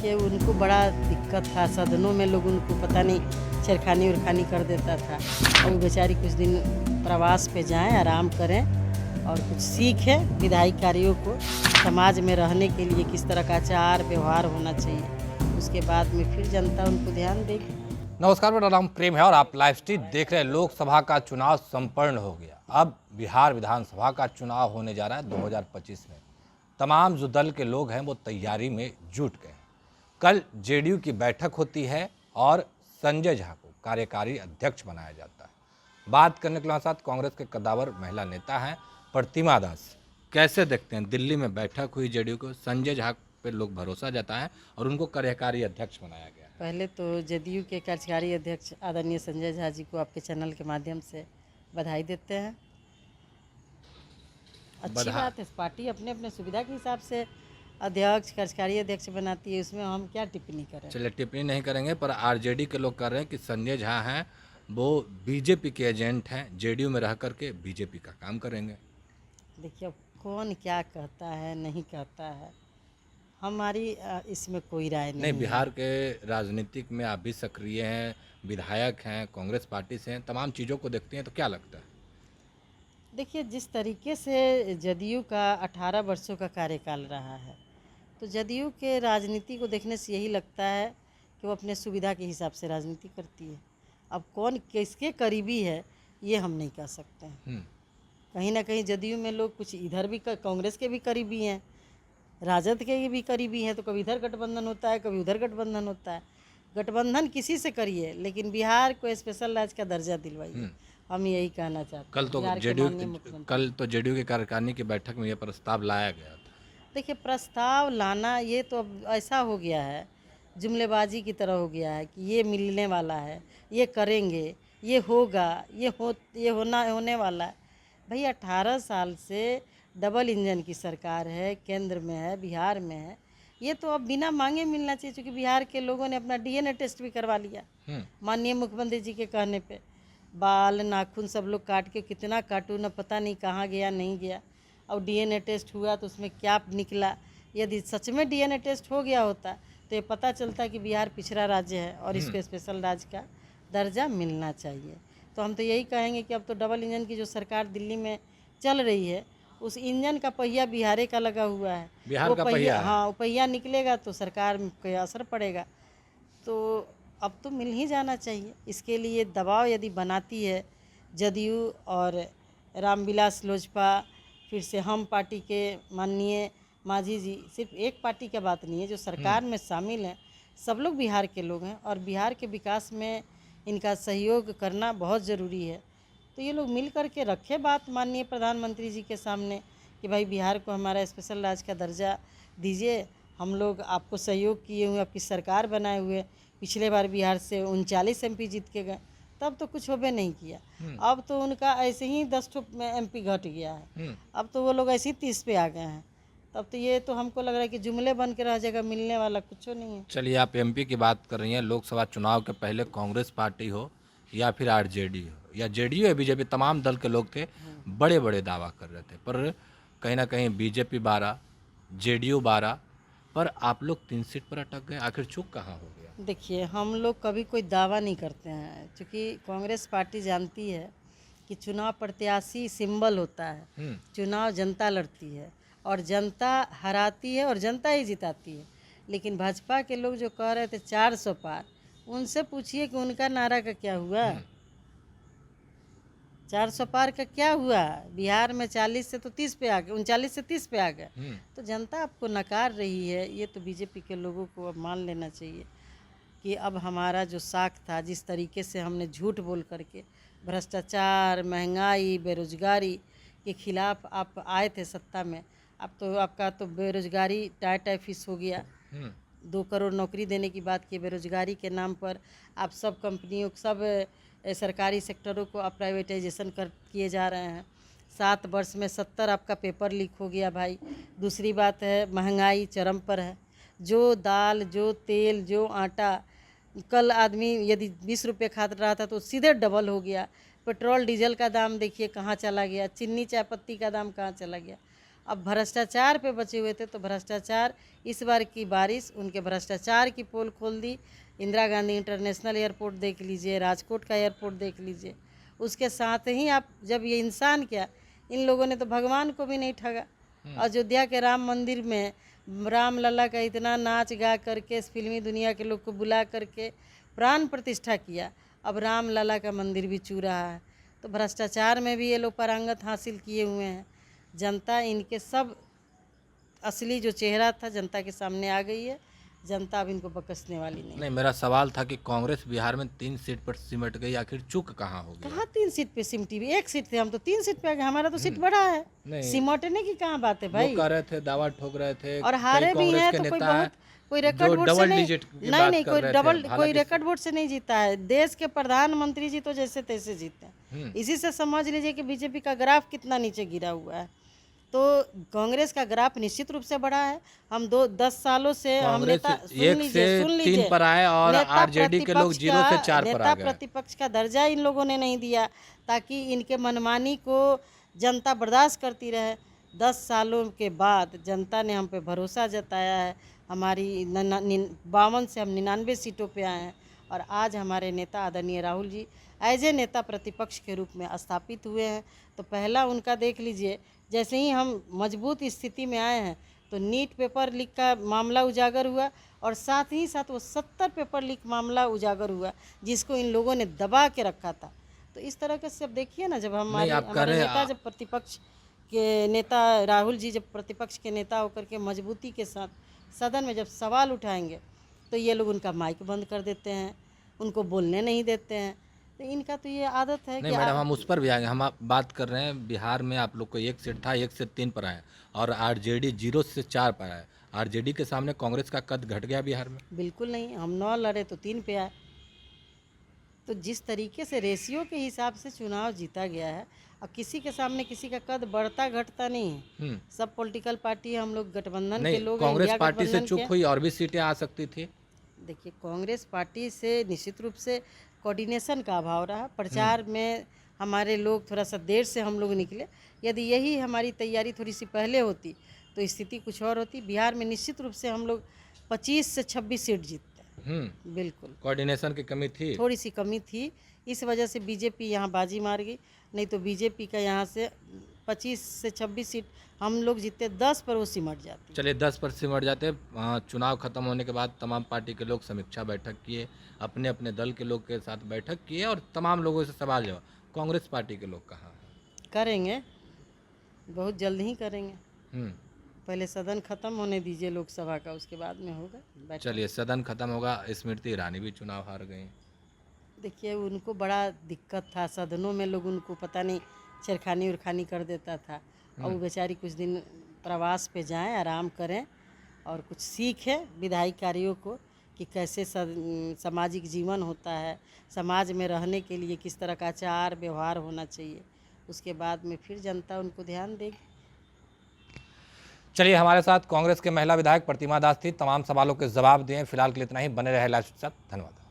देखिए उनको बड़ा दिक्कत था, सदनों में लोग उनको पता नहीं छेड़खानी उरखानी कर देता था। अभी बेचारी कुछ दिन प्रवास पे जाएं, आराम करें और कुछ सीखें विधायी कार्यों को, समाज में रहने के लिए किस तरह का आचार व्यवहार होना चाहिए, उसके बाद में फिर जनता उनको ध्यान देगी। नमस्कार, मेरा नाम प्रेम है और आप लाइव स्ट्रीम देख रहे हैं। लोकसभा का चुनाव संपन्न हो गया। अब बिहार विधानसभा का चुनाव होने जा रहा है 2025 में। तमाम जो दल के लोग हैं वो तैयारी में जुट गए हैं। कल जेडीयू की बैठक होती है और संजय झा को कार्यकारी अध्यक्ष बनाया जाता है। बात करने के साथ कांग्रेस के कद्दावर महिला नेता हैं प्रतिमा दास। कैसे देखते हैं, दिल्ली में बैठक हुई जेडीयू को, संजय झा पे लोग भरोसा जताए हैं और उनको कार्यकारी अध्यक्ष बनाया गया। पहले तो जदयू के कार्यकारी अध्यक्ष आदरणीय संजय झा जी को आपके चैनल के माध्यम से बधाई देते हैं। अच्छी बात है, पार्टी अपने अपने सुविधा के हिसाब से अध्यक्ष कार्यकारी अध्यक्ष बनाती है, उसमें हम क्या टिप्पणी करें। चलिए, टिप्पणी नहीं करेंगे, पर आरजेडी के लोग कर रहे हैं कि संजय झा हैं वो बीजेपी के एजेंट हैं, जेडीयू में रह करके बीजेपी का काम करेंगे। देखिए कौन क्या कहता है नहीं कहता है, हमारी इसमें कोई राय नहीं है। बिहार के राजनीतिक में आप भी सक्रिय हैं, विधायक हैं, कांग्रेस पार्टी से हैं, तमाम चीज़ों को देखते हैं, तो क्या लगता है? देखिए जिस तरीके से जदयू का 18 वर्षों का कार्यकाल रहा है, तो जदयू के राजनीति को देखने से यही लगता है कि वो अपने सुविधा के हिसाब से राजनीति करती है। अब कौन किसके करीबी है ये हम नहीं कह सकते हैं। कहीं ना कहीं जदयू में लोग कुछ इधर भी कांग्रेस के भी करीबी हैं, राजद के भी करीबी हैं, तो कभी इधर गठबंधन होता है, कभी उधर गठबंधन होता है। गठबंधन किसी से करिए, लेकिन बिहार को स्पेशल राज्य का दर्जा दिलवाइए, हम यही कहना चाहते हैं। कल तो जेडीयू के कार्यकारिणी की बैठक में यह प्रस्ताव लाया गया था। देखिए प्रस्ताव लाना ये तो अब ऐसा हो गया है, जुमलेबाजी की तरह हो गया है कि ये मिलने वाला है, ये करेंगे, ये होगा, ये होने वाला है। भाई 18 साल से डबल इंजन की सरकार है, केंद्र में है, बिहार में है, ये तो अब बिना मांगे मिलना चाहिए। क्योंकि बिहार के लोगों ने अपना डीएनए टेस्ट भी करवा लिया माननीय मुख्यमंत्री जी के कहने पे। बाल नाखून सब लोग काट के, कितना काटू न पता नहीं कहाँ गया नहीं गया। और डीएनए टेस्ट हुआ तो उसमें क्या निकला। यदि सच में डीएनए टेस्ट हो गया होता तो ये पता चलता कि बिहार पिछड़ा राज्य है और इसको स्पेशल राज्य का दर्जा मिलना चाहिए। तो हम तो यही कहेंगे कि अब तो डबल इंजन की जो सरकार दिल्ली में चल रही है, उस इंजन का पहिया बिहार का लगा हुआ है। बिहार का पहिया, हाँ, वो पहिया निकलेगा तो सरकार पे असर पड़ेगा। तो अब तो मिल ही जाना चाहिए। इसके लिए दबाव यदि बनाती है जदयू और रामविलास लोजपा, फिर से हम पार्टी के माननीय मांझी जी, सिर्फ एक पार्टी की बात नहीं है, जो सरकार में शामिल हैं सब लोग बिहार के लोग हैं और बिहार के विकास में इनका सहयोग करना बहुत ज़रूरी है। तो ये लोग मिल कर के रखे बात माननीय प्रधानमंत्री जी के सामने कि भाई बिहार को हमारा स्पेशल राज्य का दर्जा दीजिए, हम लोग आपको सहयोग किए हुए, आपकी सरकार बनाए हुए। पिछले बार बिहार से 39 MP जीत के गए, तब तो कुछ होबे नहीं किया। अब तो उनका ऐसे ही 10 MP घट गया है, अब तो वो लोग ऐसे ही 30 पे आ गए हैं। तब तो ये तो हमको लग रहा है कि जुमले बन के रह जाएगा, मिलने वाला कुछ नहीं है। चलिए, आप एमपी की बात कर रही हैं। लोकसभा चुनाव के पहले कांग्रेस पार्टी हो या फिर आरजेडी हो या जेडीयू या बीजेपी, तमाम दल के लोग थे, बड़े बड़े दावा कर रहे थे, पर कहीं ना कहीं बीजेपी 12, जेडीयू 12, पर आप लोग 3 सीट पर अटक गए। आखिर चूक कहाँ हो गया? देखिए हम लोग कभी कोई दावा नहीं करते हैं, क्योंकि कांग्रेस पार्टी जानती है कि चुनाव प्रत्याशी सिंबल होता है। चुनाव जनता लड़ती है और जनता हराती है और जनता ही जिताती है। लेकिन भाजपा के लोग जो कह रहे थे 400 पार, उनसे पूछिए कि उनका नारा का क्या हुआ। 400 पार का क्या हुआ? बिहार में 40 से तो 30 पे आ गए, 39 से 30 पे आ गए। तो जनता आपको नकार रही है। ये तो बीजेपी के लोगों को अब मान लेना चाहिए कि अब हमारा जो साख था, जिस तरीके से हमने झूठ बोल करके भ्रष्टाचार, महंगाई, बेरोजगारी के खिलाफ आप आए थे सत्ता में, अब तो आपका तो बेरोजगारी टाई फिश हो गया। 2 करोड़ नौकरी देने की बात की, बेरोजगारी के नाम पर आप सब कंपनियों, सब सरकारी सेक्टरों को आप प्राइवेटाइजेशन किए जा रहे हैं। 7 वर्ष में 70 आपका पेपर लीक हो गया भाई। दूसरी बात है महंगाई चरम पर है। जो दाल, जो तेल, जो आटा, कल आदमी यदि 20 रुपये खा रहा था तो सीधे डबल हो गया। पेट्रोल डीजल का दाम देखिए कहाँ चला गया, चीनी चाय पत्ती का दाम कहाँ चला गया। अब भ्रष्टाचार पे बचे हुए थे, तो भ्रष्टाचार इस बार की बारिश उनके भ्रष्टाचार की पोल खोल दी। इंदिरा गांधी इंटरनेशनल एयरपोर्ट देख लीजिए, राजकोट का एयरपोर्ट देख लीजिए। उसके साथ ही आप जब ये इंसान क्या, इन लोगों ने तो भगवान को भी नहीं ठगा। अयोध्या के राम मंदिर में राम लला का इतना नाच गा करके फिल्मी दुनिया के लोग को बुला करके प्राण प्रतिष्ठा किया, अब राम लला का मंदिर भी चू रहा है। तो भ्रष्टाचार में भी ये लोग पारंगत हासिल किए हुए हैं। जनता इनके सब असली जो चेहरा था जनता के सामने आ गई है। जनता अब इनको बकसने वाली नहीं। मेरा सवाल था कि कांग्रेस बिहार में 3 सीट पर सिमट गई, आखिर चूक कहाँ हो गई? कहाँ 3 सीट पे सिमटी भी, 1 सीट थे, हम तो 3 सीट पे आ गए। हमारा तो सीट बड़ा है, नहीं। सिमटने की कहाँ बात है भाई। वो कह रहे थे, दावा ठोक रहे थे, और हारे भी हैं तो कोई बहुत कोई रिकॉर्ड वोट से नहीं, नहीं कोई रिकॉर्ड वोट से नहीं जीता है। देश के प्रधानमंत्री जी तो जैसे तैसे जीते हैं। इसी से समझ लीजिए कि बीजेपी का ग्राफ कितना नीचे गिरा हुआ है। तो कांग्रेस का ग्राफ निश्चित रूप से बढ़ा है। हम 10 सालों से हम नेता सुन लीजिए 3 पर आए और आरजेडी के लोग 0 से 4 पर आ गए। नेता प्रतिपक्ष का दर्जा इन लोगों ने नहीं दिया ताकि इनके मनमानी को जनता बर्दाश्त करती रहे। 10 सालों के बाद जनता ने हम पे भरोसा जताया है। हमारी 52 से हम 99 सीटों पे आए हैं और आज हमारे नेता आदरणीय राहुल जी एज ए नेता प्रतिपक्ष के रूप में स्थापित हुए हैं। तो पहला उनका देख लीजिए, जैसे ही हम मजबूत स्थिति में आए हैं तो नीट पेपर लीक का मामला उजागर हुआ और साथ ही साथ वो 70 पेपर लीक मामला उजागर हुआ जिसको इन लोगों ने दबा के रखा था। तो इस तरह के सब देखिए ना, जब हमारे नेता जब प्रतिपक्ष के नेता राहुल जी जब प्रतिपक्ष के नेता होकर के मजबूती के साथ सदन में जब सवाल उठाएंगे तो ये लोग उनका माइक बंद कर देते हैं, उनको बोलने नहीं देते हैं। तो इनका तो ये आदत है। नहीं मैडम, हम उस पर भी आएंगे। हम बात कर रहे हैं बिहार में आप लोग को 1 सीट था, 1 से 3 पर आए और आरजेडी 0 से 4 पर आए। आरजेडी के सामने कांग्रेस का कद घट गया बिहार में? बिल्कुल नहीं, हम 9 लड़े तो 3 पे आए। तो जिस तरीके से रेशियो के हिसाब से चुनाव जीता गया है, अब किसी के सामने किसी का कद बढ़ता घटता नहीं है। सब पॉलिटिकल पार्टी हम लोग गठबंधन के लोग। कांग्रेस पार्टी से चूक हुई और भी सीटें आ सकती थी। देखिए, कांग्रेस पार्टी से निश्चित रूप से कोऑर्डिनेशन का अभाव रहा। प्रचार में हमारे लोग थोड़ा सा देर से हम लोग निकले। यदि यही हमारी तैयारी थोड़ी सी पहले होती तो स्थिति कुछ और होती। बिहार में निश्चित रूप से हम लोग 25 से 26 सीट जीतते हैं। बिल्कुल कोऑर्डिनेशन की कमी थी, थोड़ी सी कमी थी। इस वजह से बीजेपी यहाँ बाजी मार गई, नहीं तो बीजेपी का यहाँ से 25 से 26 सीट हम लोग जीतते, 10 पर वो सिमट जाती। चलिए 10 पर सिमट जाते। चुनाव खत्म होने के बाद तमाम पार्टी के लोग समीक्षा बैठक किए, अपने अपने दल के लोग के साथ बैठक किए और तमाम लोगों से सवाल जवाब। कांग्रेस पार्टी के लोग कहाँ हैं? करेंगे, बहुत जल्द ही करेंगे। पहले सदन खत्म होने दीजिए लोकसभा का, उसके बाद में होगा। चलिए, सदन खत्म होगा। स्मृति ईरानी भी चुनाव हार गई। देखिए, उनको बड़ा दिक्कत था सदनों में, लोग उनको पता नहीं छेड़खानी उड़खानी कर देता था। और वो बेचारी कुछ दिन प्रवास पे जाएं, आराम करें और कुछ सीखें विधायी कार्यों को कि कैसे सामाजिक जीवन होता है, समाज में रहने के लिए किस तरह का आचार व्यवहार होना चाहिए। उसके बाद में फिर जनता उनको ध्यान देगी। चलिए, हमारे साथ कांग्रेस के महिला विधायक प्रतिमा दास थी। तमाम सवालों के जवाब दिए। फिलहाल के लिए इतना ही। बने रहे लाइव के साथ। धन्यवाद।